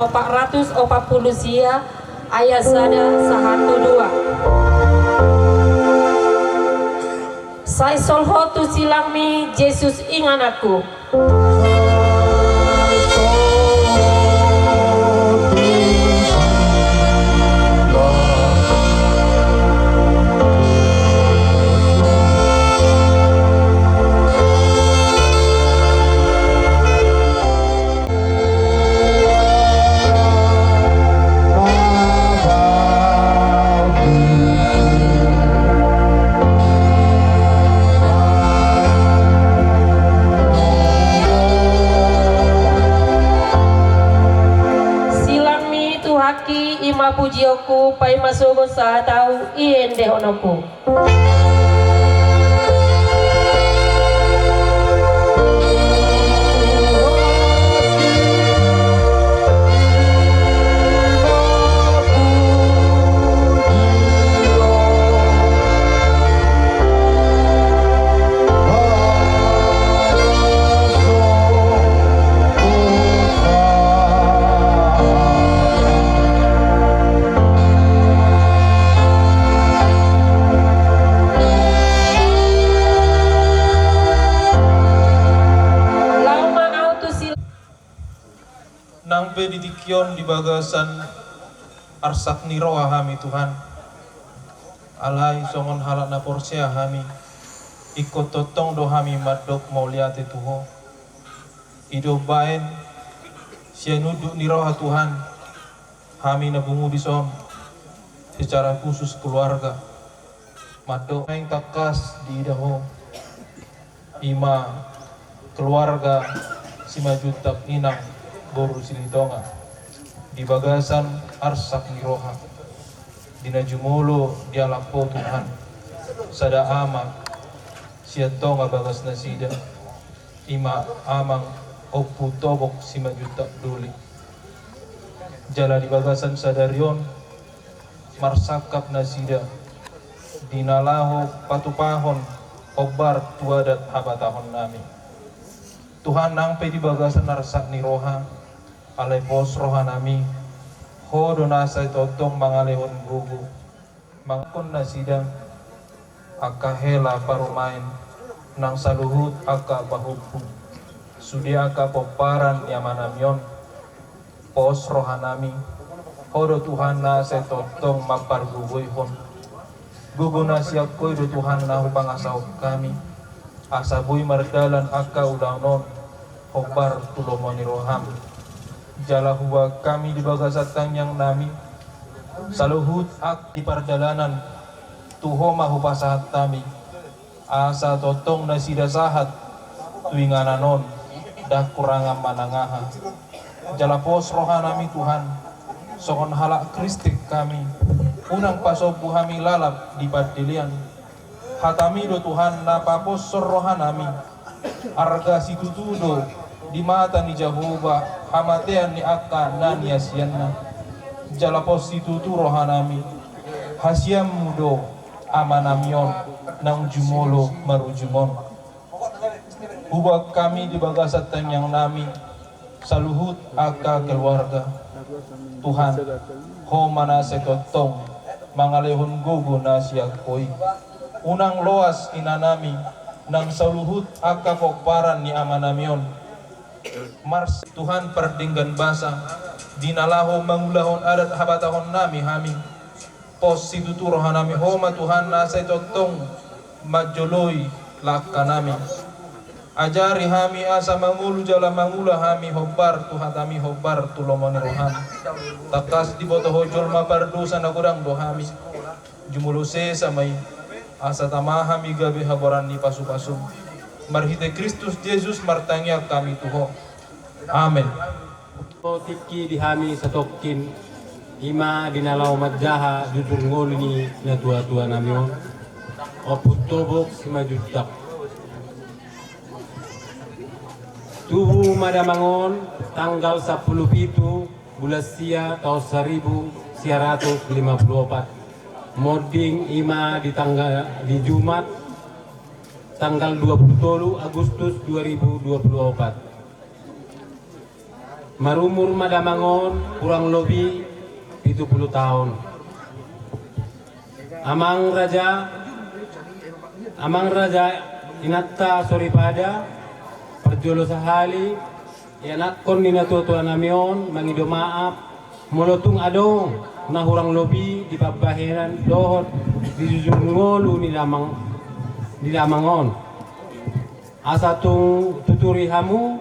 440 sia ayat sada 1 2. Sai solho tu silangmi Yesus ingan aku. Ima pujioku pai masugo sa tau iende honoku. Nang pedidikyon di bagasan arsak niroa hami Tuhan alai songon halak na porsea hami ikut totong do hami madok mauliate Tuho ido baen sia nuduk niroha Tuhan hami na bungu disom secara khusus keluarga madok yang takas di idaho ima keluarga simajutak inang boru silitonga di bagasan arsak niroha dina jumulo di alapo Tuhan sada ama siatonga bagas nasida ima amang opu tobok sima juta duli jala di bagasan sadarion marsakap nasida dinalaho patupahon obar tuadat habatahon nami Tuhan nang pe di bagasan arsak niroha alai pos rohanami hodo nasa totong mangalehon gugu mangkon nasida aka hela parumain nang saluhut aka bahupu sudi aka poparan yamanamion pos rohanami hodo Tuhan nasa totong mapar guguihon gugu nasiap koy do Tuhan na pangasaw kami asabui mardalan aka udanon hobar tulomoni roham jala huwa kami di bagasatang yang nami saluhut ak di perjalanan tuho mahu pasahat kami asa totong na sida sahat tuingananon dah kurangan manangaha jala pos rohanami Tuhan sokon halak kristik kami unang pasopu hami lalap di padilian hatami do Tuhan napapos rohanami arga situtudo di mata ni Jehovah hamatean ni akka nani asianna jala postitutu rohanami hasiam mudo amanamion nang jumolo marujumon ubak kami di bagasatan yang nami saluhut akka keluarga Tuhan ho mana setotong mangalehon gugu nasiakoi unang loas inanami nang saluhut akka pokparan ni amanamion Mars Tuhan perdinggan basa dinalaho mangulahon adat habatahon nami hami pos situtu rohanami homa Tuhan nasay totong majoloy laka nami ajari hami asa mangulu jala mangula hami hobar Tuhan kami hobar tulomoni roham takas di boto hojol mapardusa na kurang dohami jumuluse samay asa tamahami gabi haboran ni pasu-pasu marhite Kristus Yesus martangya kami Tuho. Amen. Tiki dihami satokin ima dinalaw madjaha jujur ngolini na tua-tua namion oput tobok simajutak tubuh madamangon tanggal 10 itu bulan sia tahun 1954 moding ima di Jumat tanggal 27 Agustus 2024. marumur madamangon kurang lebih 70 tahun. Amang Raja inatta soripada perjolo sahali yanakon ni natutuan namion mangido maaf molotung adong na hurang lobi di pabahiran dohot di jujur ngolu ni lamangon asa tung tuturi hamu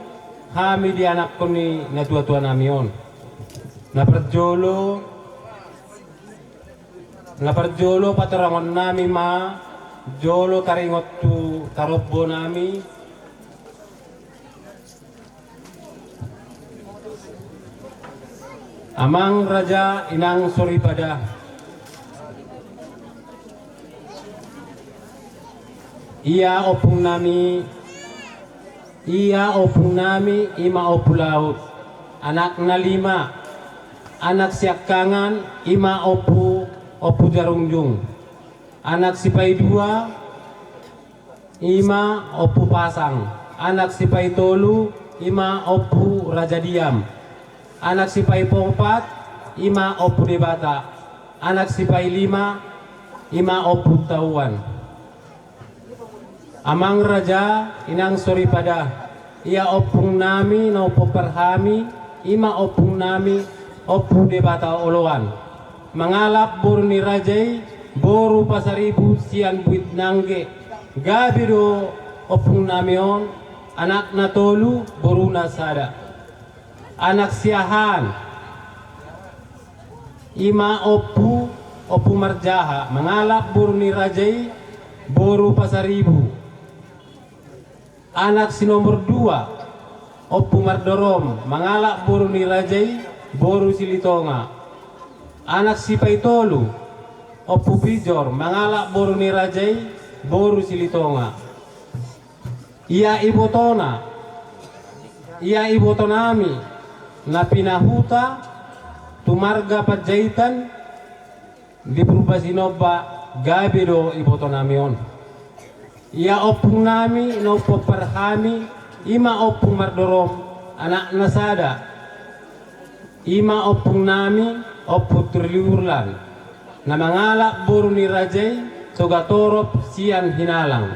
kami di anakon ni natutuan namion na perjolo patarangon nami ma jolo taringot tu tarobbo nami amang raja inang soripada ia opung nami ima opu laut anak na 5 anak siakangan ima opu jarungjung anak sipai 2 ima opu pasang anak sipai 3 ima opu raja diam anak sipai 4 ima opu debata anak sipai 5 ima opu tauan amang raja inang soripada ia opung nami na opu perhami ima opung nami opu debata oloan mangalap burni rajai boru pasaribu sian buit nangge gabido opung namion anak na 3 boru na sada anak siahan ima opu marjaha mangalap burni rajai boru pasaribu anak si nomor 2 opu mardorom mangalap burni rajai boru silitonga anak si paitolu opu pijor mangalak boru ni rajai boru silitonga ia ibotonami na pinahuta tumarga pajaitan di Purbasinoba gabido ibotonamion ia opung nami na opo perhami ima opung mardorom anak nasada ima opung nami opu triliurlan na mangalak boru ni rajai sogatorop sian hinalang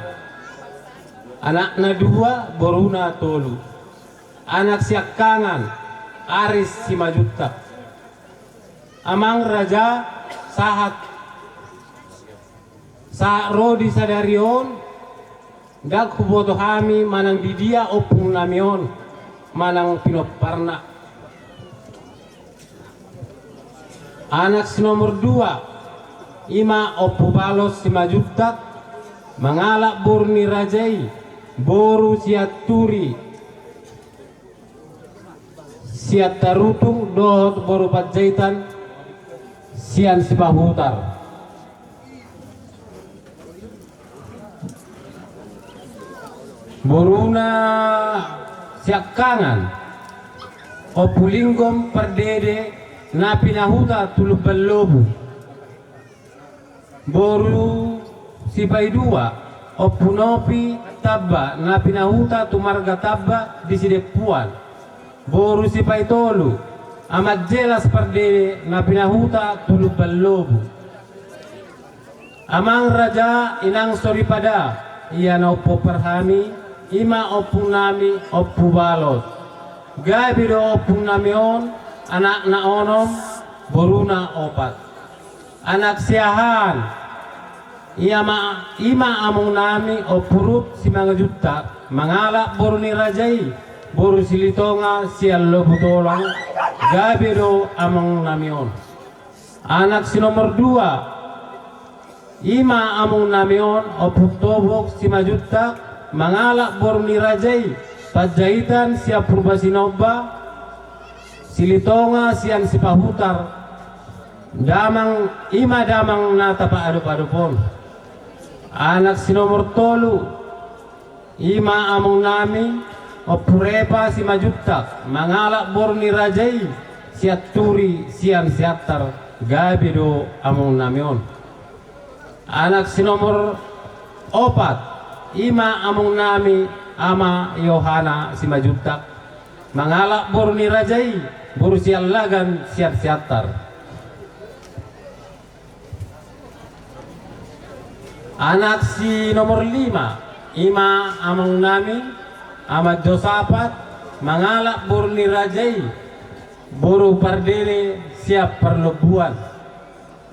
anak na 2 boru na 3 anak siakangan aris si majutak amang raja saat rodi sadarion dak huboto hami manang didia opung namion manang pinoparna anak si nomor 2 ima opu balos si majutak mangalak boru ni rajai boru siaturi siat tarutung dohot boru pajaitan sian si pahutar boruna siakangan opu linggom perdede na pinahuta tulub ballobu boru sipai 2 opu nopi tabba na pinahuta tumarga tabba di sidepuan boru sipai 3 amat jelas perdede na pinahuta tulub ballobu amang raja inang soripada ia na opo perhami ima opung nami opu balot gabido opung namion anak na 6 boruna 4 anak siahan ima among nami opurut si mga juta mangalak boru ni rajai boru silitonga sial lobutolang gabido among namion anak si nomor 2 ima among namion oput tobok si majuta mangalak boru ni rajai pajaitan siap Purbasinoba silitonga sian si pahutar damang na tapa adup-adupon anak si nomor 3 ima among nami opurepa si majutak mangalak boru ni rajai siat turi sian siatar gabido among namion anak si nomor 4 ima among nami ama Yohana si majutak mangalak bor ni rajai bor sialagan siat-siatar. Anak si nomor 5 ima amang nami amat Josapat mangalak bor ni rajai boro pardere siap perlebuan.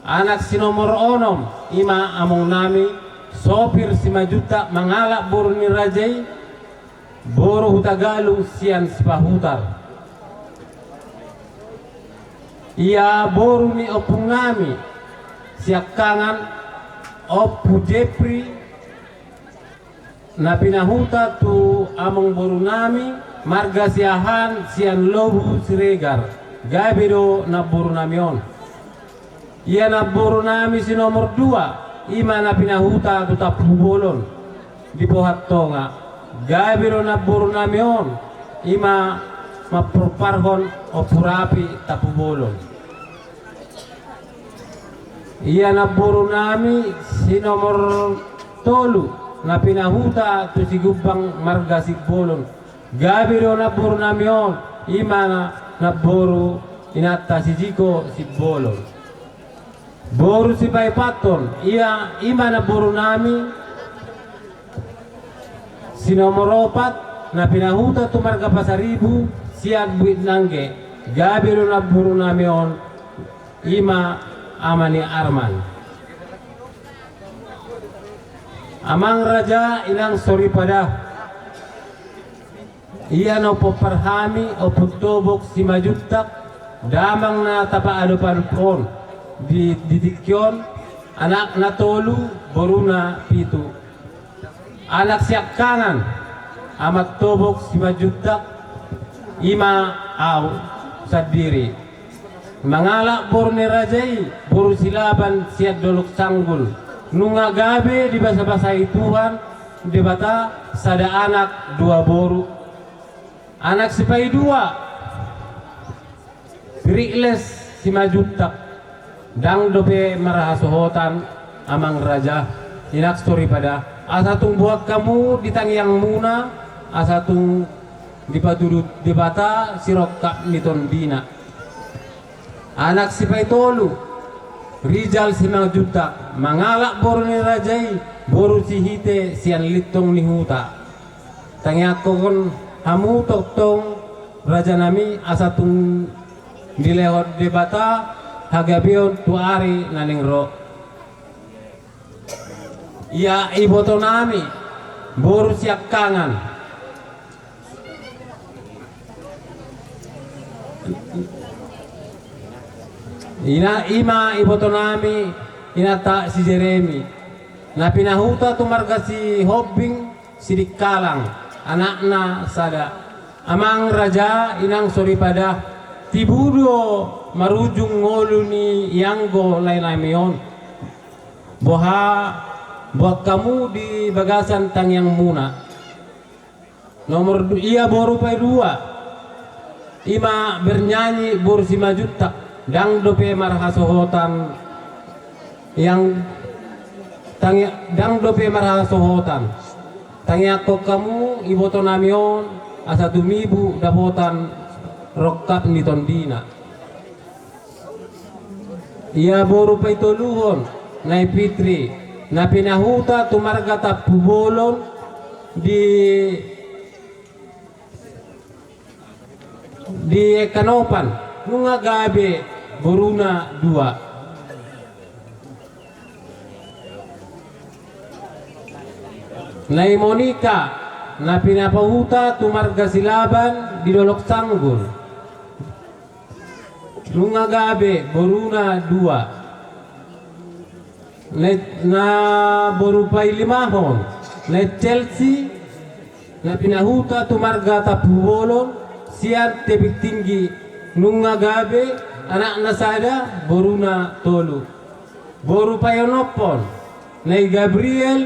Anak si nomor 6 ima amang nami sopir si majuta mangalak bor ni rajai boro hutagalu sian sipahutar. Ia boro ni opung nami siak kangan Opu Jepri na pinahuta tu among boru nami marga siahan sian lobu siregar gabiro na boru namion. Ia na boru nami si nomor 2 ima na pinahuta tu tapubolon di pohat tonga gabiro na boru namion ima mapurparhon opurapi tapubolon. Ia na boro nami si nomor 3 na pinahuta tu si gubang marga sigbolon gabiro na boro namion ima na boro inata si jiko si bolon. Boro si paipaton ia ima na boro nami si nomor 4 na pinahuta tu marga pasaribu siat buit nangge gabiro na boro namion ima amani Arman. Amang raja inang sori pada ia no poparhami o putobok si majutak damang na tapa adupan pon di didikyon anak na tolu boruna pitu anak siak kanan amat tobok si majutak ima au sadiri. Mangalak bor ni rajai bor silaban siat dolok sanggul nunga gabe di basa-basai Tuhan di bata sada anak 2 boru anak sipai 2 pirikles si majutak dang dope marahasohotan amang raja inak story pada asatung buat kamu ditangyang muna asatung dipatudut di bata sirokap niton dina. Anak si Paitolu Rijal si Majuta mangalak boro ni rajai boru si hite sian litong ni huta tangyak kon hamu toktong raja nami asatung dilehot debata hagabion tuari naning ro. Ia iboto nami boru siak kangan ina ima iboto nami inata si Jeremy na pinahuta tu marga si Hobbing si Dikalang anakna sada amang raja inang sori pada tibudo marujung ngolu ni yanggo lain-lain boha buat kamu di bagasan tangyang muna nomor ia boru pai 2 ima bernyanyi boru si majuta dang dope marhasohotan yang dang dope marhasohotan tangya ko kamu iboto namion asa tumibu dapotan rokat ni tondina ia boru paitoluhon nai pitri na pinahuta tumarga tapubolon di Kanopan nunga gabe boruna 2 nai Monika na pinapahuta tumarga silaban di dolok sanggul nunga gabe boruna 2 na borupai 5 na Chelsea na pinahuta tumarga tapubolon siat tebik tinggi nunga gabe anak nasada boruna 3 boru payonopon nai Gabriel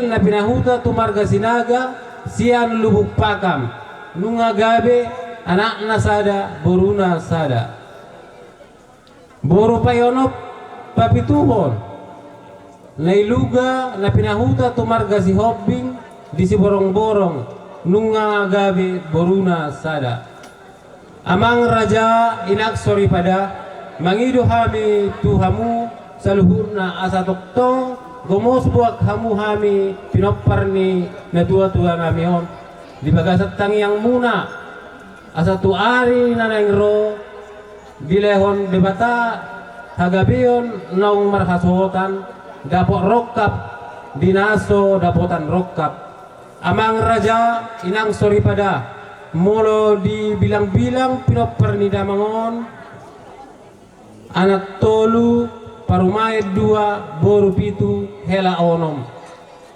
na pinahuta tumarga sinaga sian lubuk pakam nunga gabe anak nasada boruna sada boru payonop papituhon nai luga na pinahuta tumarga si Hobbing di si borong-borong nunga gabe boruna sada. Amang raja inak sori pada mangido hami tuhamu saluhurna asa toktong gomos buak hamu hami pinoparni na tua-tua namion di bagasat tang yang muna asa tu ari nanang ro dilehon debata hagabion naung marhasotan dapok rokap dinaso dapotan rokap. Amang raja inang sori pada molo dibilang-bilang pinoperni damangon anak tolu parumai 2 boru pitu hela onom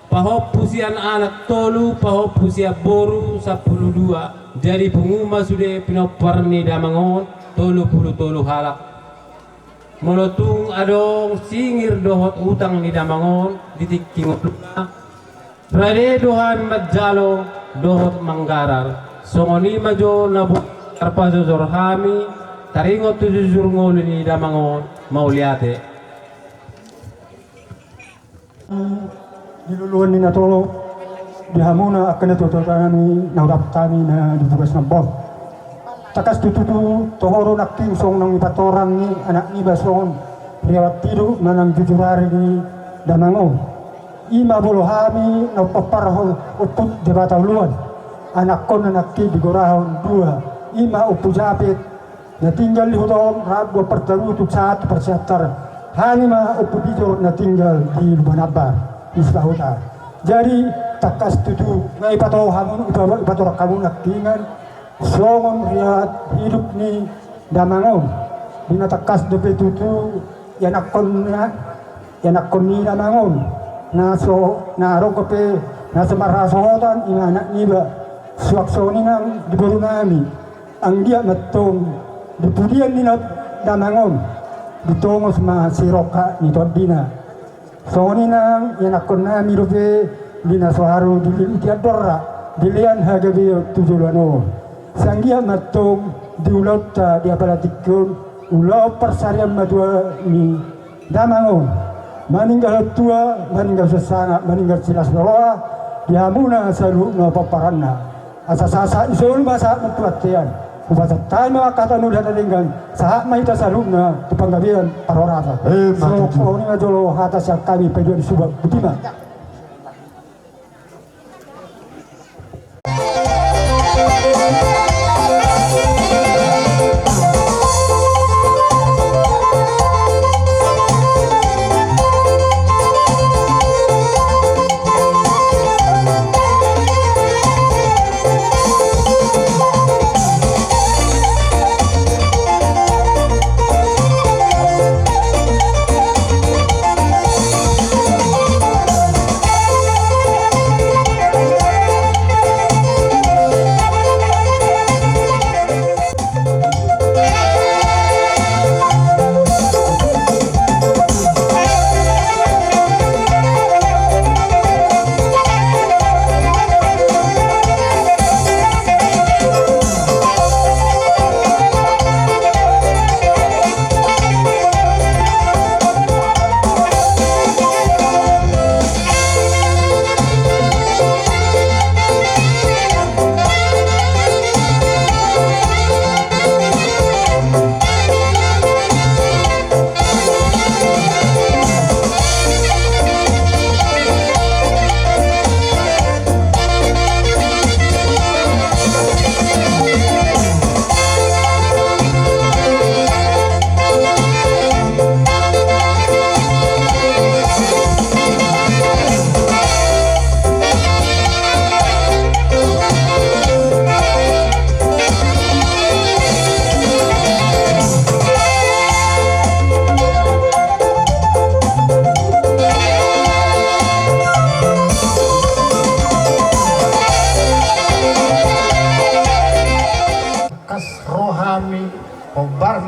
pahop pusian anak tolu pahop pusia boru 12 jadi penguma sude pinoperni damangon tolu halak molotung adong singir dohot utang ni damangon ditikking luna rade dohan majalo dohot manggarar songoni majo nabu arpazo zorhami taringot tujur ngolu ni damangon mauliate diluluan ni nato dihamuna akan nato kami naudap kami na ditugas na bom takas tututu tohoro nakking song nang ipatorang ni anak ni basong riawat tidu manang jujurari ni damangon ima bolo hami na paparho uput debata uluan anak kon anak ki digorahon 2 ima upu japit na tinggal di hutong rabu perterutuk 1 persiaptar hanima upu bijor na tinggal di Lubanabar islah hutar jadi takas tutu na ipataw hamun ipator kamu nakingan songon riat hidup ni damangon dinatakas depe tutu yanak kon ni damangon na rokope na semarasohotan ing anak niba suaksoni nang diburu nami ang dia matong dipudian ni damangon ditongos ma siroka ni todina soni nang yanakon nami robe dina soharu dili tiadora dilian hagabe tujulano sanggia matong diulota dia palatikun ulau persarian madua ni damangon maninggal tua maninggal sesanga maninggal silas roa dihamuna salu no paparanna asa-asa isul masa mentuatian ubasa tayo mga katanul hatalingan sa mahita sa luna tupanggabihan parorasa so kung nga jolo hatas yang kami pwede disubag butima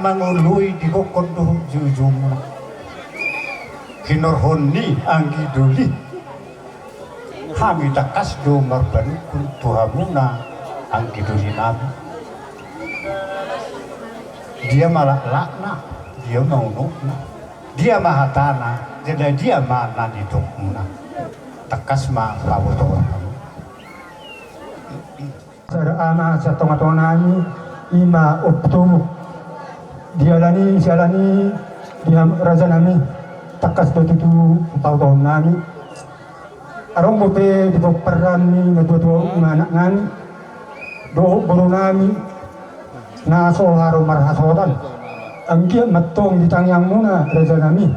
mangului di kokondo jujum kinorhoni anggi duli hami takas do marban kuntuhamuna anggi duli nabi dia malah lakna dia mau nukna dia mahatana jadi dia mana di dokna takas ma pawoto Sara ama sa tongatonani ima opto dialani sialani dia raja nami takas betutu tahun nami arong bope di peran ni ngadua anak ngani do boro nami na so haro marhasodan angkia matong di tangyang muna raja nami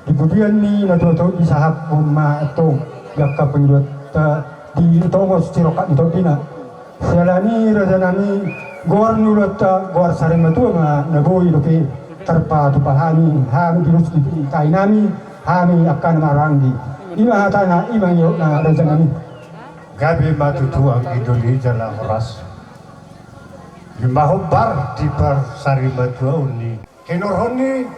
di budian ni ngadua isahap buma atong yakka penjut di tongos cirokat itu dina sialani raja nami gor nurut gor sare matu nga nagoi doke terpa tupahani hami dirus di kainami hami akan marangi ima hatana ima yo na raja nami gabi matutu ang idoli jala horas lima hobar di persari matu uni kenorhoni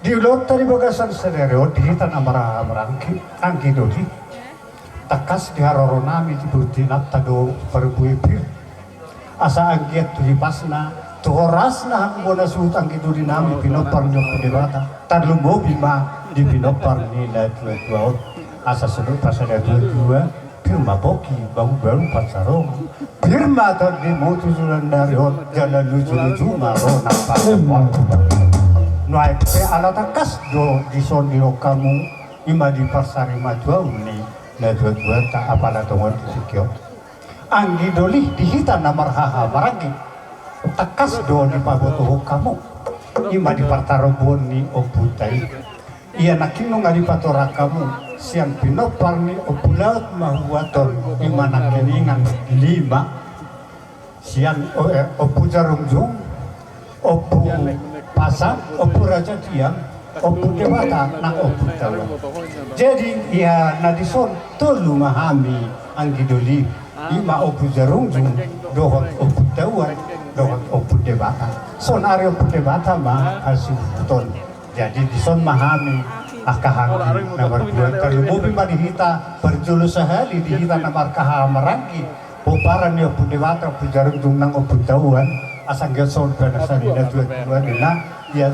di lot tari bagasan sedereo di hitan amara amarangki ang idoli takas di haroro nami di butinat tado perbuipir asa agiat tu pasna tu horasna bona sutang itu dinami pinopar nyo debata tadlumo bima di pinopar ni na tua asa sedut pasada dua firma boki bau baru pasaro firma tad di motu sulan dari hot jalan lucu maro nampak naik pe ala takas do di sondio kamu ima di pasari madua uni na dua tak apa tongon sikyo anggi doli dihitan namar haha maragi takas do di pagoto kamu ima di partarobon ni oputai iya nakino nga di patora kamu siang pinopar ni opulaut mahuaton ima nakiningan lima siang opu jarumjung opu pasang opu raja tiang opu dewata na opu tawa jadi iya nadison tolu mahami anggi doli ima opu jarumjung dohot opu tawar dohot opu debata son ari opu debata ma asu ton jadi dison mahami akahangi nomor 2 kalau mobil manihita berjulu sehari dihita nomor kahamarangki poparan ni opu debata opu jarumjung nang opu tawar asang son penasari na dua dina ya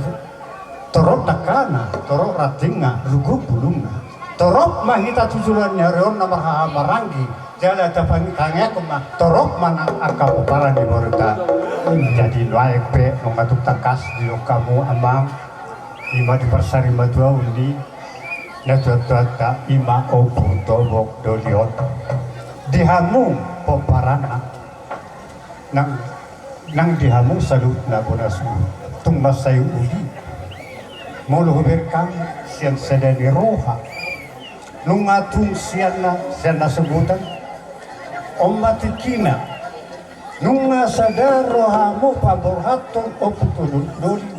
torok nakana torok ratinga rugu bulunga torok mahita tujulannya reon nomor kahamarangki jala dapat tanya kemah torok mana akal para di Moruta jadi layak pe mengatuk takas di kamu amang ima di persari madua undi ngatata ima opu tobok doliot dihamu poparana nang dihamu salut na bonasu tung masayu uli mulu berkam sian sedani roha nungatung sian na sebutan Omatikina nunga sadaro hamu paborhaton oputulun doli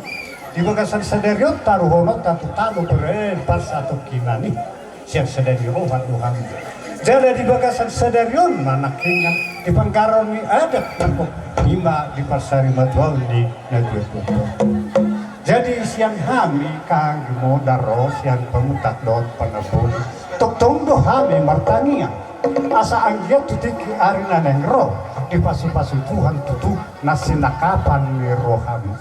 di bagasan sadariot taruhonot tatutalo peren pas atau kinani siang sadario haduham jadi di bagasan sadarion manakingan di pangkaron ni ada nangko ima di pasari madwal di negeri jadi siang hami kang modaro siang pemutak dot panapun tok do hami martangia asa anggiat tutiki arina nengro di pasu-pasu Tuhan tutu nasinakapan ni rohami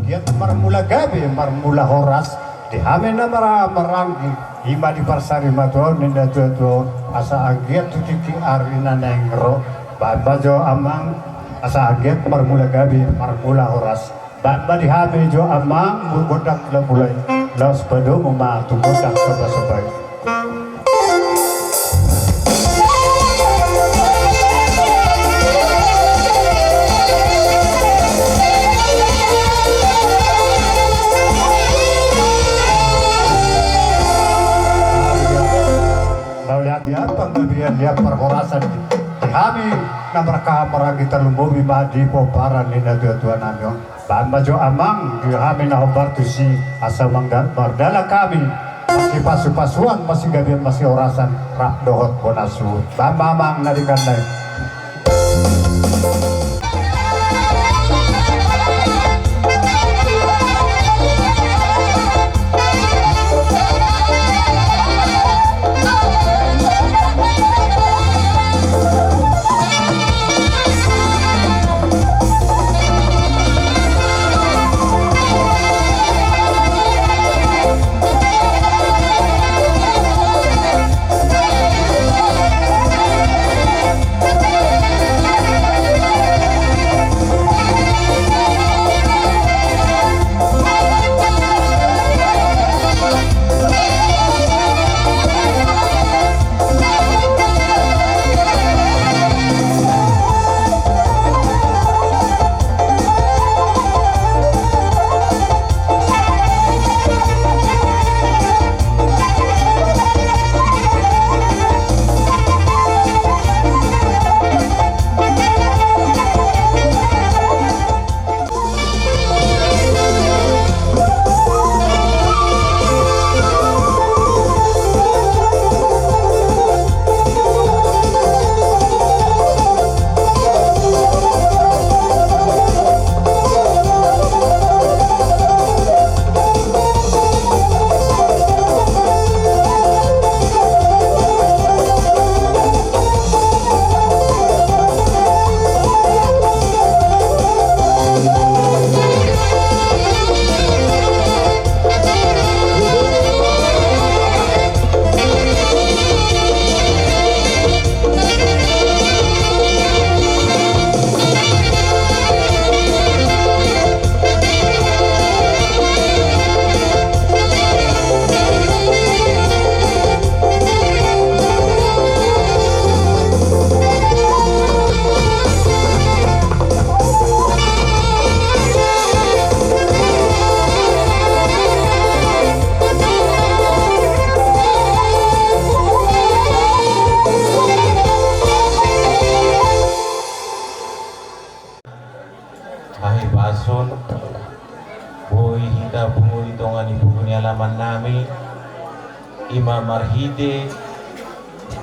giat marmula gabe marmula horas di hamena marangi ima di parsari matol nenda tuo asa anggiat tutiki arina nengro bajo amang asa anggiat marmula gabe marmula horas ba di hame jo amang godak la mulai las pado mama tu godak sebab dia penggabian dia perhorasan kami namraka maragi terlumbobi di poparan nina tuan namion bahan majo amang di kami na obartusi asa manggan bardala kami masih pasu-pasuan masih gabian masih orasan rak dohot bonasu bahan mamang narikan naik pason boy hita punguri tongan ibu alaman nami ima marhide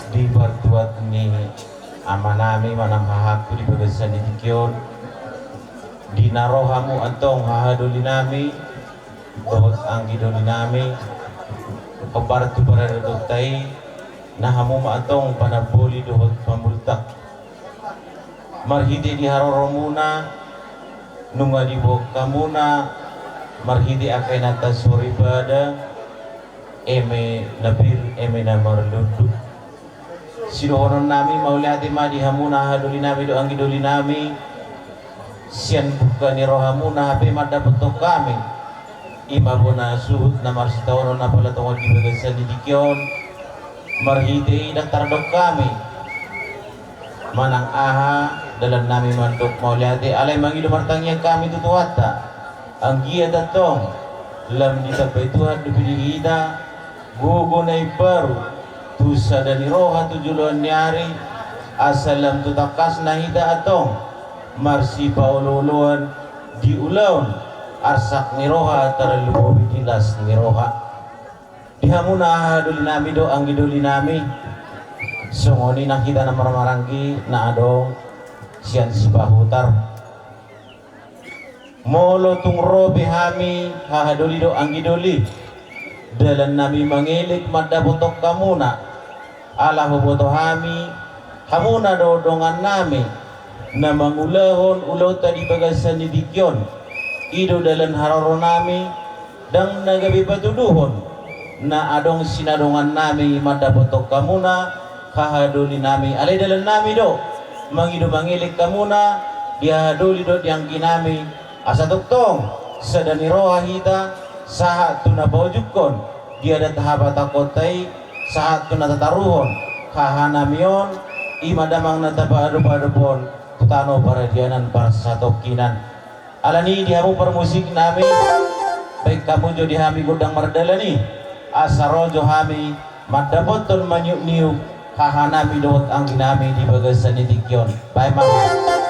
di bartuat ni amanami manam hahaku di bagasan di dikyon di narohamu antong hahadoli nami dohot anggi doli nami kebartu baradotai nahamu maatong panaboli dohot pamultak marhide di haroromuna nunga di bokamuna marhide akai nata suri pada eme nabir eme namar ludu sidohonon nami mauliati madi hamuna hadoli nami do anggi doli nami sian buka ni rohamuna hape mada betok kami imabona suhut namar sitawonon apala tongon di bagasan di dikyon marhide daftar dok kami manang aha dalam nami mandok mauliati alai mangido martangnya kami tutuwata anggia datong lam ditapai Tuhan dipilih hida gugu nai baru tusa dan roha tujuan nyari asalam tutakas nahida atong marsi paululuan diulaun arsak niroha terlalu bidilas niroha dihamuna duli nami do anggi duli nami songoni nak kita na maranggi na adong sian sibahutar molo tung robe hami hahadoli do anggi doli dalam nami mengilik madda botok kamuna ala boto hami hamuna do dongan nami na mangulahon ulau tadi bagasan di dikyon ido dalam haroro nami dan nagabi batuduhon na adong sinadongan nami madda botok kamuna hahadoli nami alai dalam nami do mangido mangilik kamuna dihadoli do yang kinami asa tuktong sadani roha hita saat tuna bojukon dia ada tahap takotai saat tuna tataruhon kahanamion imadamang natabadupon tutano paradianan para satokinan alani dihamu permusik nami baik kamu jadi hami gudang mardalani asarojo hami madapoton manyuk niuk kahanami dot angginami di bagasan dikyon baik mama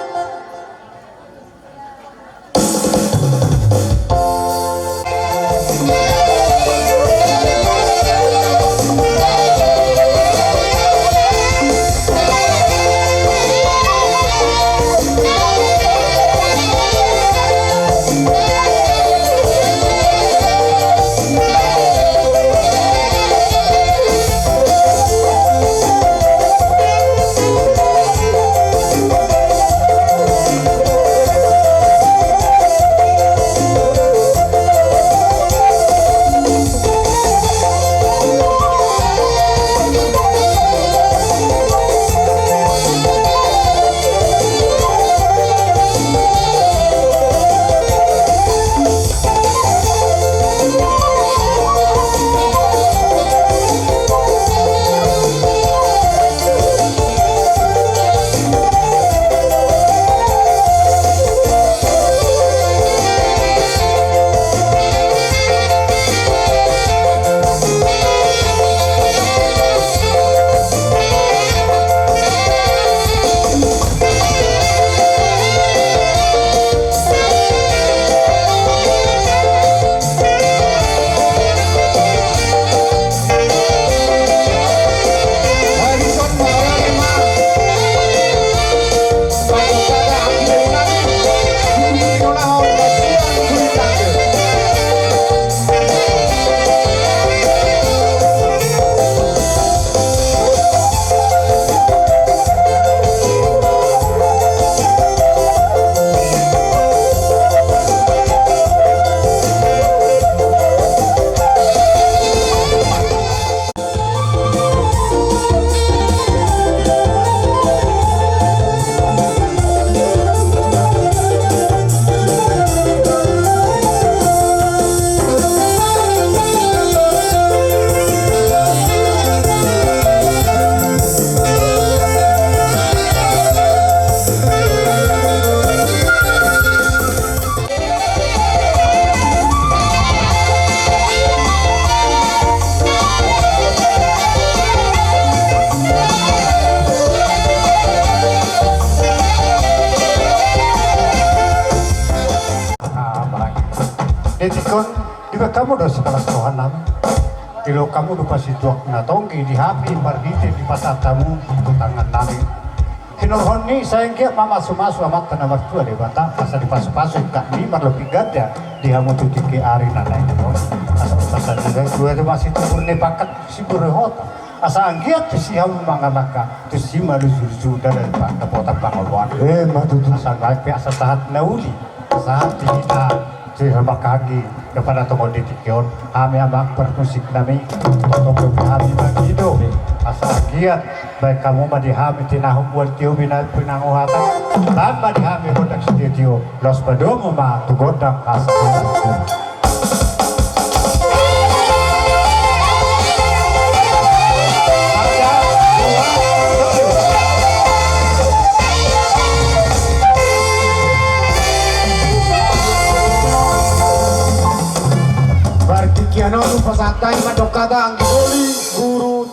Detikon di kamu do sekelas rohanam. Tilo kamu do pasti tuak na tongki di hapi bardite di pasatamu ikut tangan nami. Kinurhon ni sayang kia mama sumasu amat tanah tua de bata asa di pasu-pasu kak ni marlo pigat ya di hamu tuti ke ari nanai itu. Asa pasal juga dua itu masih tukur ne pakat si berhota. Asa anggiat si hamu mangalaka tu si malu sudah dari pak kepota pangolwan. Matu asa baik asa sahat nauli sahat kita sehingga kaki kepada tokoh ditikion kami abang permusik nami tokoh kami bagi hidup asal giat baik kamu madi hami tinahu buat tio bina pinanguhatan tanpa dihami kontak studio los padomo ma tu godang asal Kiano tu pasatay madokada ang goli guru.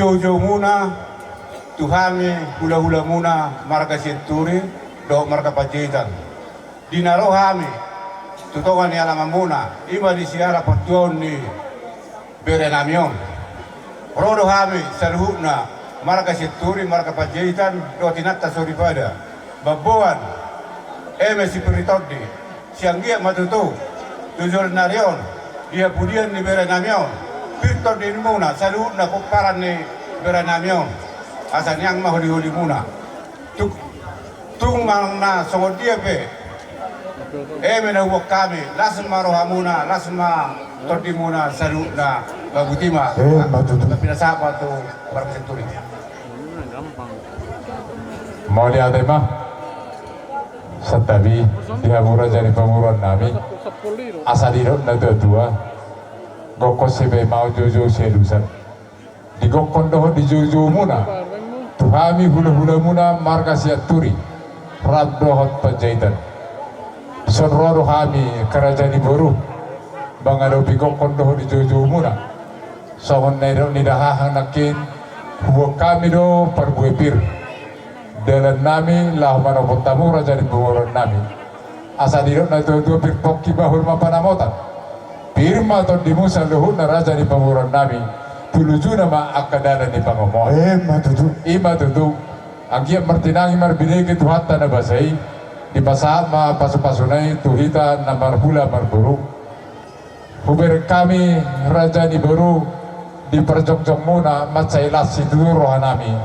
Jauh-jauh muna Tuhami hula-hula muna marga Senturi do marga Pacitan dinaro hami tutongan ni alama muna ima di siara patuon ni berenamion rodo hami saluhuna marga Senturi marga Pacitan do tinata soripada baboan si peritodi sianggia matutu tujur narion dia pudian ni berenamion Victor di muna saluhuna kuparan ni berenamion asan yang mau dihuli muna tung na songon dia pe mena huwak kami lasun maroha muna lasun ma tordi muna saluhuna bagutima pinasapa tu barang senturi mau lihat mah setabi dihamura jadi pemuruan nami asalirot na dua gokos sebe mau jojo selusan di gokon doh di jojo muna tuhami hula-hula muna marga siaturi raddohot Pacitan sonroro hami kerajaan baru bangado di gokon doh di jojo muna sohon nero nidahahang nakin huwa kami do parbuepir dalam nami lah manopot tamu rajani bumoron nami asalirot na dua pirpok bahul mapanamotan Pirma atau di Musa luhur na raja di pamuran nami tuluju nama akadana di pangomoan. Ima tutu agia martinangi marbinegi tuhata na basai di pasaat ma pasu-pasunai tuhita na marhula marburu. Huber kami raja di baru di perjong-jong muna matsailas itu rohanami.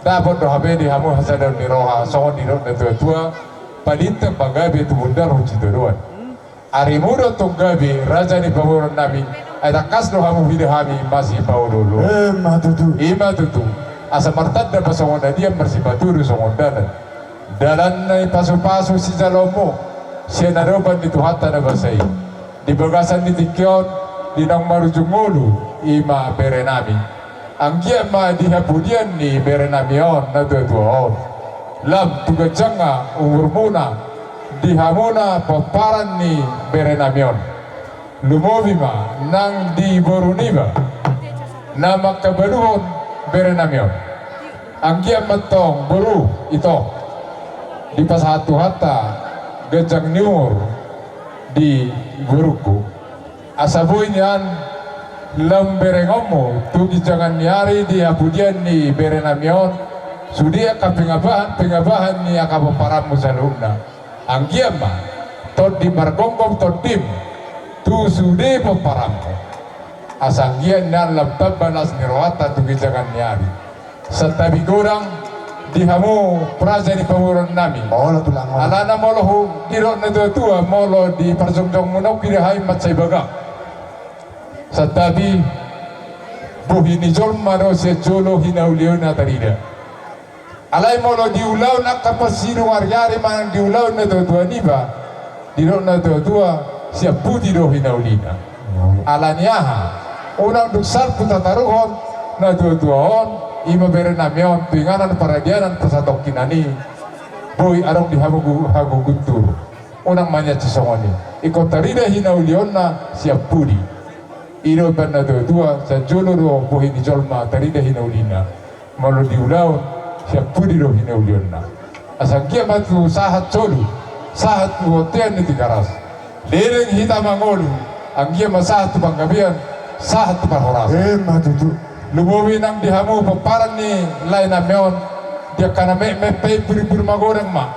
Dapat dohabe di hamu hasadar di roha songon di rok na tua-tua palintang panggabi tu bundar huci turuan. Ari muda tunggabi raja di pamuran nami ada kas do hamu hide hami masih bau dulu ima tutu asa martadda pasongonda dia bersibaturu songonda dalan na pasu-pasu si jalomo siya naroban di tuhata na basay di bagasan di tikyon di nang marujungulu ima berenami ang giyama di hapudian ni berenamion na tutuon lam tugajanga umur muna di hamuna paparan ni berenamion lumobima nang di boruniba na makabaluhon berenamion ang giyamatong buru ito di pasatu hata gajang niur di guruku asaboy niyan lam berengomo tugi jangan niari di apudian ni berenamion sudia pengabahan ni akapaparamu sa luna ang giyama tod di margonggong tod tim tu sude paparamko asang gian nan labtab balas nirwata tu gijangan niari setabi gorang dihamu praja di pamuran nami alana molo dirok na tua molo di parjongjong munok kirahay matsay baga setabi buhi ni jolma no se jolo hinauliw na tarida alay molo diulaw na kapasino waryari manang diulaw na tua niba dirok na tua siap budi do hinaulina alaniaha unang duksar putataruhon na tuon ima berenamion tuinganan paradianan pasatok kinani boy arong hagu guntur unang manya cisongoni ikot tarida hinaulion na siap budi ino ban na tua sa jolo do bohi ni jolma tarida hinaulina malu diulaw siap budi do hinaulion na asang kia matu sahat jolu sahat hotel ni tikaras lereng hita mangolu anggia masahat tu panggabian sahat tu parhoras lumowi nang dihamu paparan ni lain ameon dia kana me puri magoreng ma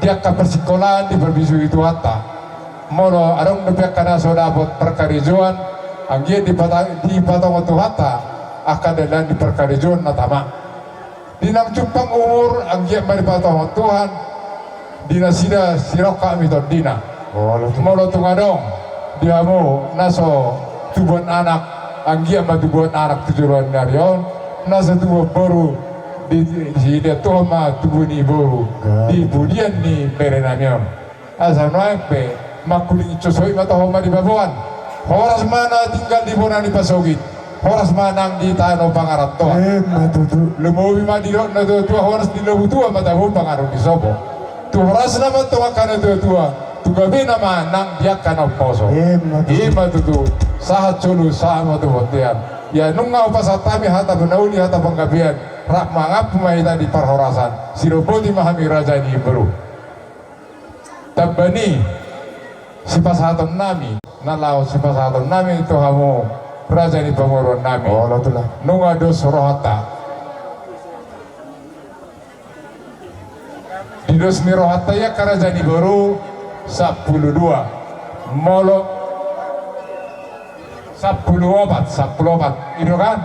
dia ka persikolahan di berbisu itu hatta molo arong nepek kana sodabot perkarijuan anggia di patong tu hatta akan dalam di perkarijuan natama dinang cumpang umur anggia mari patong Tuhan dina sida siroka miton dina molo tungadong diamo naso tubuan anak anggia matubuan anak tujuan narion naso tubuan baru di dia tuh ma tubuni baru di budian ni berenamion asa noempe makuling cosoi matahoma di babuan horas mana tinggal di bonani pasogit horas manang di tano pangaranto lumowi madirok na tua horas di lobu tua matahom pangaron di sobo tu horas naman tuwakan na tua tugabi naman nang diakan ang poso ima tutu sahat chulu sama tu botian ya nunga upasatami hata benauni hata panggabian rak mangap mahita di parhorasan siroboti mahami raja ni beru tabani si pasaton nami nalau si pasaton nami itu hamu raja ni pamuron nami nunga dos rohata di dos mirohata ya karaja ni beru 12 molo 10 obat itu kan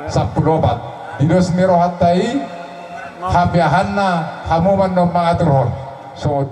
10 obat didos mirohatai habiahanna hamuman no mangaturhon so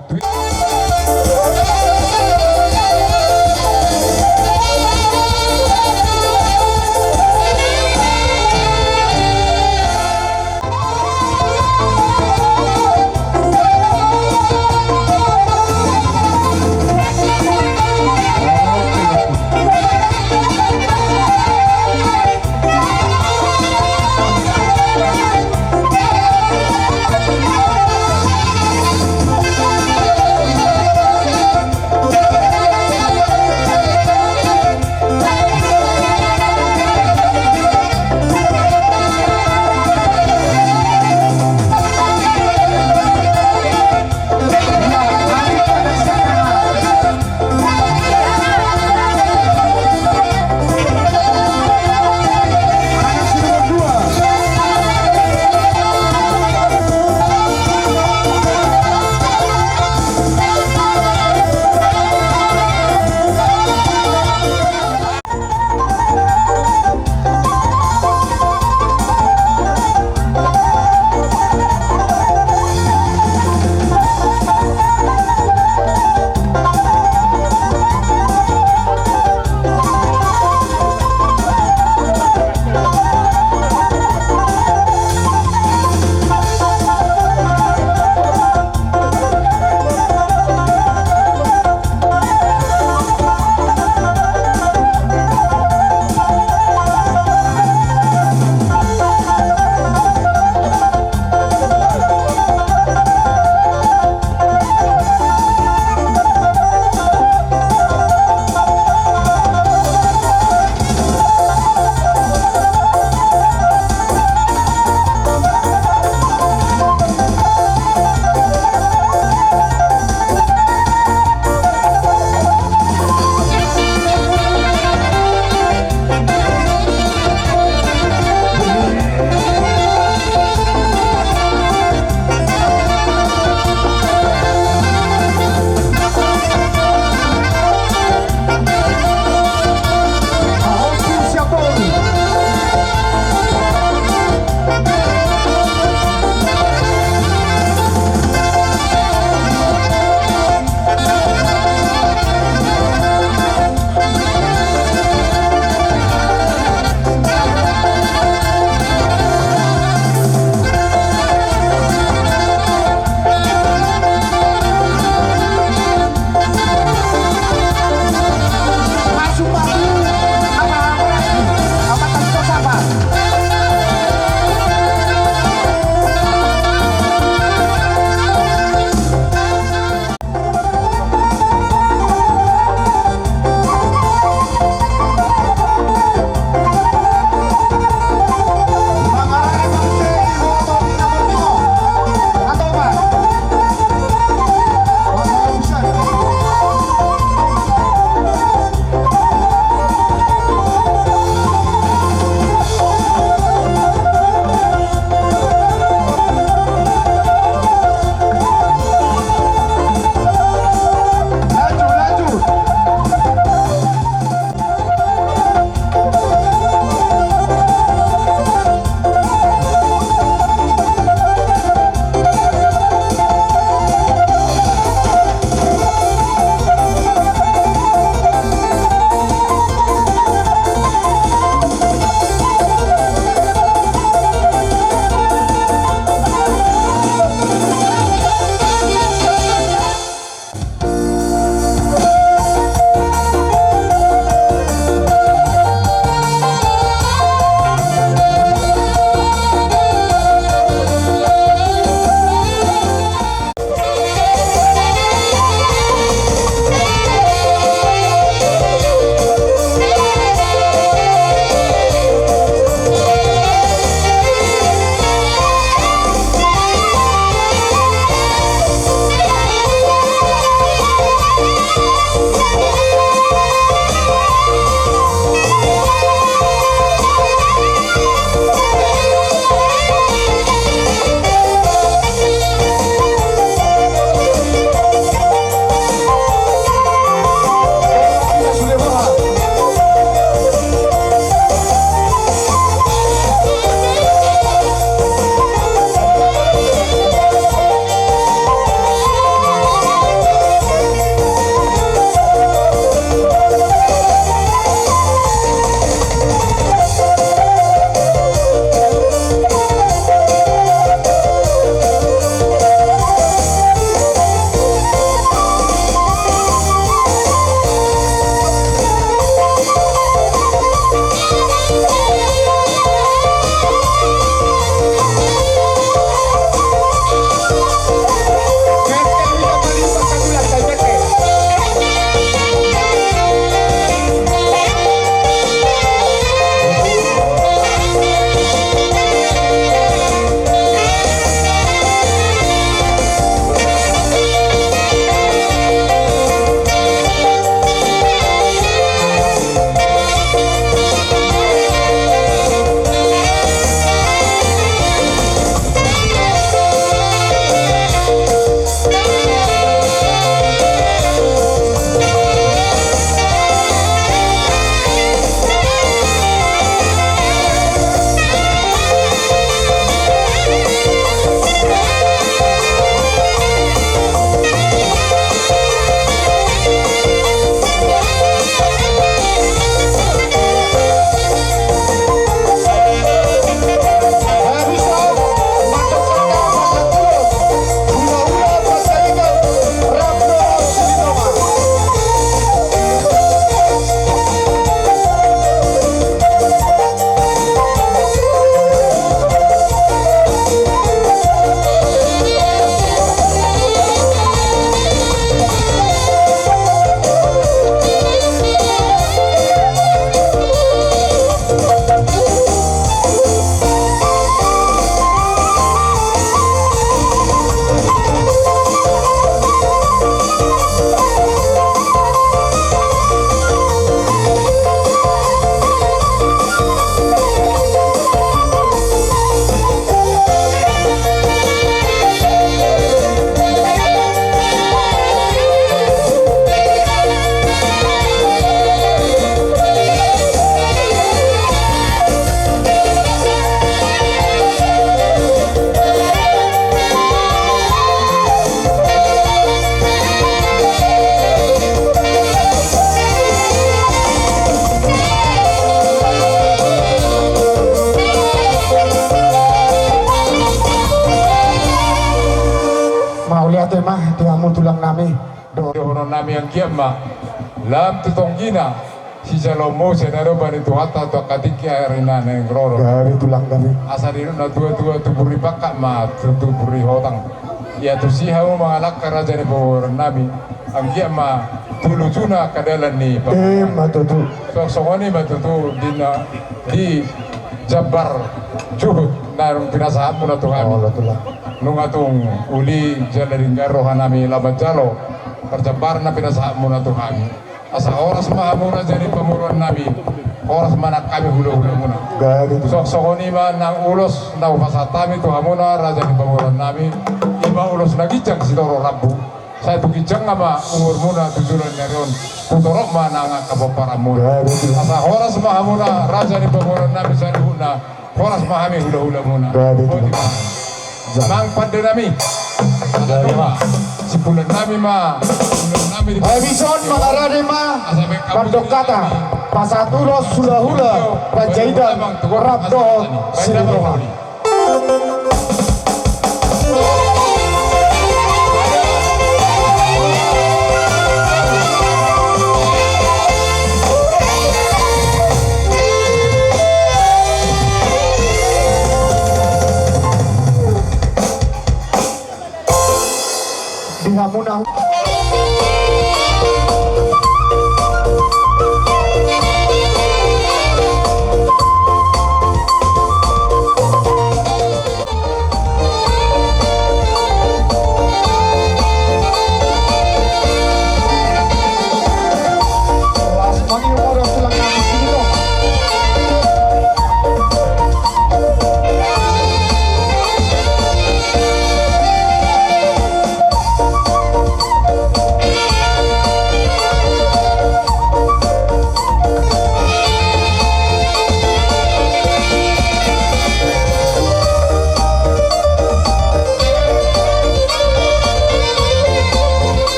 Rate mah tiamu tulang nami do Hono nami yang kiamma lam tutong gina si jalomo senaro bani tu hatta tu katiki arena neng roro gari tulang gari asari na tua tu buri pakak ma tu buri hotang ya tu si hamu mangalak karaja ni bawor nami ang kiamma tulu juna kadalan ni matutu songoni matutu di Jabar Juhud narung tinasahat mo na ito kami nung atong uli jalaringar rohanami laban jalo perjabar na pinasahat mo na ito kami asa oras mahamuna dyan pamuruan namin oras manak kami hula-hula muna sok-sokoni man ng ulos na upasatami ito hamuna raja ni pamuruan namin iba ulos na gijang si Toro Rambu sa ito gijang nga ma umur muna tujulan niya ron tutorok man ang kapaparan muna asa oras mahamuna raja ni pamuruan namin sa lihuna oras mahami hula-hula muna mang pande nami si bulan nami ma bulan nami di Bison makarane mah Pandokata Pasatulos hula-hula Panjaitan Rabdo Siliroha Dihamuna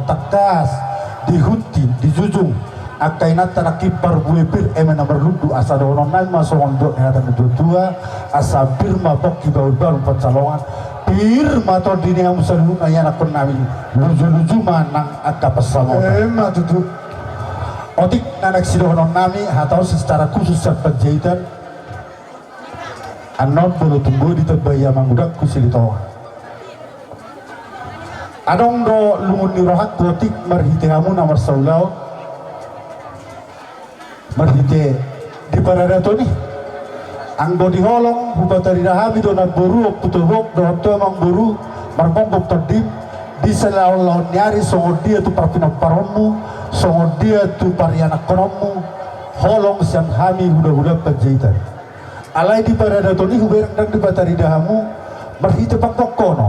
Taktas dihuti dijujung akainat tanakipar buebir emena berludu asa donon nai masong dok hatan dua asa birma bokki baru pencalongan birma to dini yang musalun ayana penami luju manang akka pesamo tutu otik nanak sidonon nami atau secara khusus penjahitan anon bulu tunggu di tebaya mangudak kusilito Adong do lumut ni rohat gotik marhite hamu na marsaulau marhite di parada to ni ang do di holong hubatari rahami do na boru putubok do hoto mang boru marmonggok tadim di selaw-law nyari songod dia tu parpinang paromu songod dia tu parianak konomu holong siang hami huda-huda penjahitan alai di parada to ni huberang dan di batari dahamu marhite pakkokono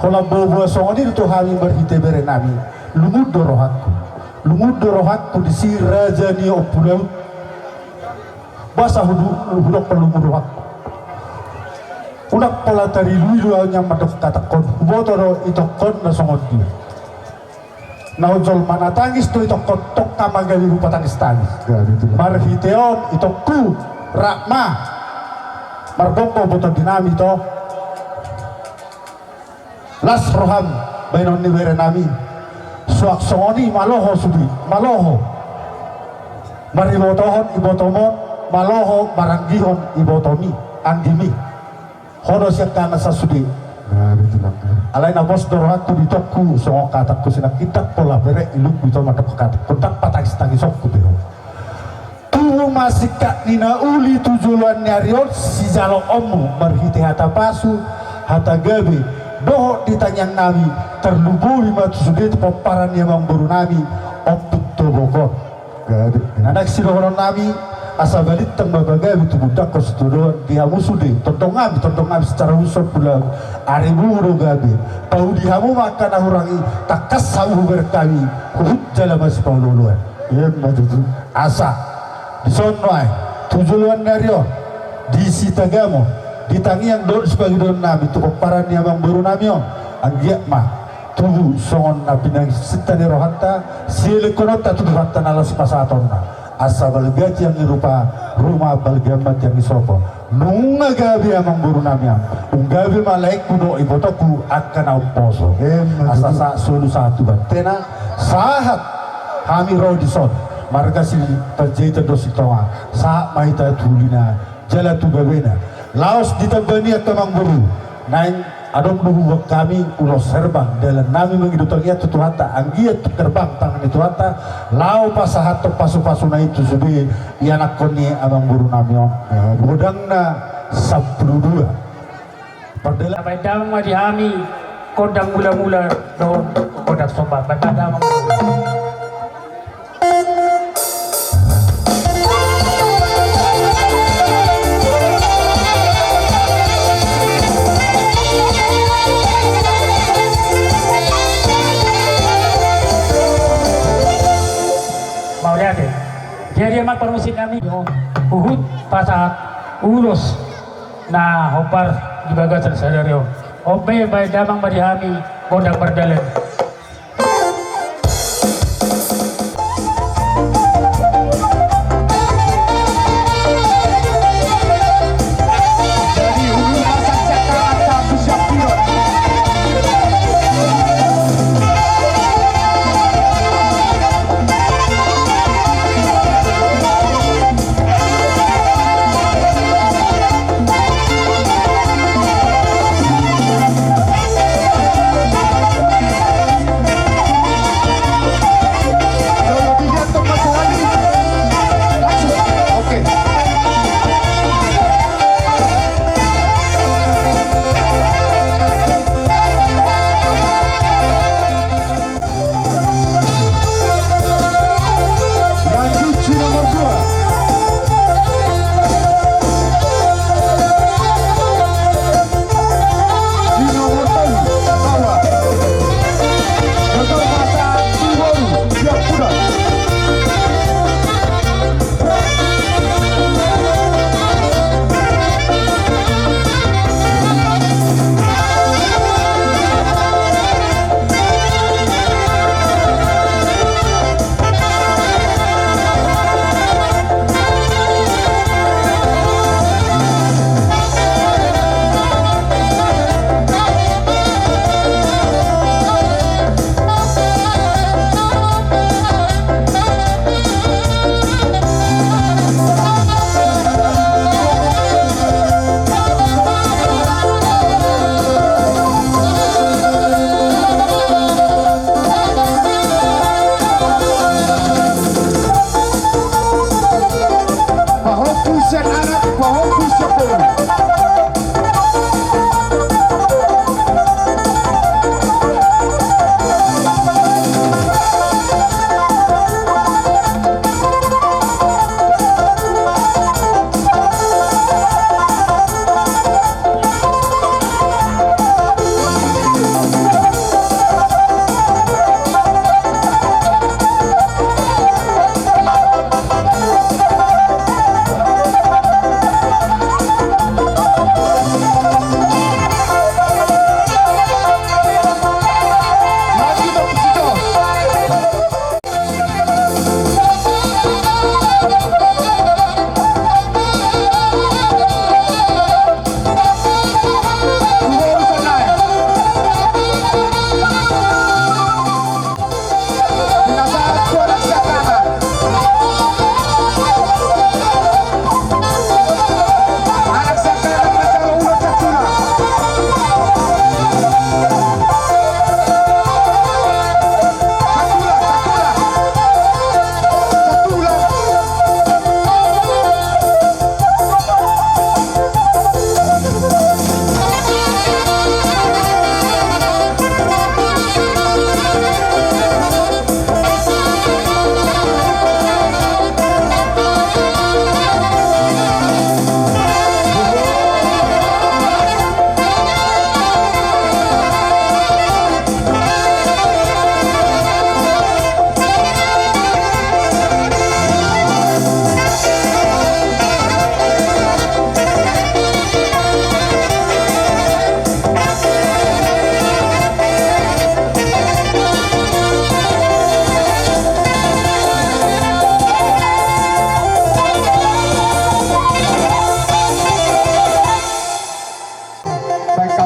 hola bobo songoni itu hami marhite berenami lumud dorohatku di si raja ni opulau basa hudok pelumud dorohatku unak pola tari luilu yang madok katakon botoro itokon na songod dia na ujol mana tangis tu itokon tok kamagali rupa tangis marhiteon itokku rakma marbongko boto dinami to las roham bainon ni berenami suak songoni maloho sudi maloho maribotohon ibotomon maloho baranggihon ibotomi anggimi hono siya kana sa sudi alay na bos dorohatku ditokku songo katakku sinak itak pola bere iluk bito makapakat kontak patagis tangisok ku bero tuhu masika nina uli tujuan nyariot si jalo omu marhite hata pasu hata gabe doho ditanyang nami terluburi matu sudit paparan yang baru nami oput tobokor anak sidohonon nami asa balik tang babaga itu budak ko studio dia musude tontong ngami secara usop pula aribu ro gabe tau dihamu makan hurangi takas sawu berkami hut jala mas paululuan ya maju asa di sonoi tujuan nario di sitagamo di tangiang don sebagai don nabi tu paran yang baru nami anggiak mah tubuh songon nabi nang sitani rohatta sile konota tu rohatta nalas pasatonna asa balgati yang irupa rumah balgamat yang isopo nunga gabi amang buru namyang unggabi malaik kudo ibotoku akan auposo asa sa sulu satu bantena sahat kami rodison marga si terjita dositonga sa maita tulina jala tugabena laos ditambani at amang buru naing adong nubuwag kami ulos serbang dalam nami mengidutangnya tutuhata anggiat terbang tangan itu hata lau pasahat pasu-pasu na itu sudah ianak koni abang buru namyo budang na 12 perdela padang madihami kodang mula-mula do kodang sobat batada mang jadi emak permisi kami uhud pasahat ulus nah hopar di bagasan sadario obe bay damang madihami kodang berdalan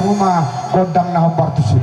rumah godang na hombartusi.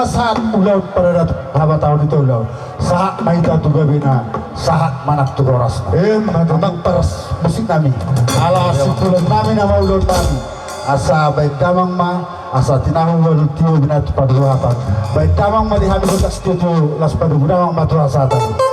Saat ulau pada haba tahun itu ulau saat maita tu gabina saat manak tu goras memang peras musik nami ala situlan nami nama ulau nami asa baik damang ma asa tinamang ulau tiu bina tu pada apa baik damang ma dihamil tak setuju las pada damang matur asa tadi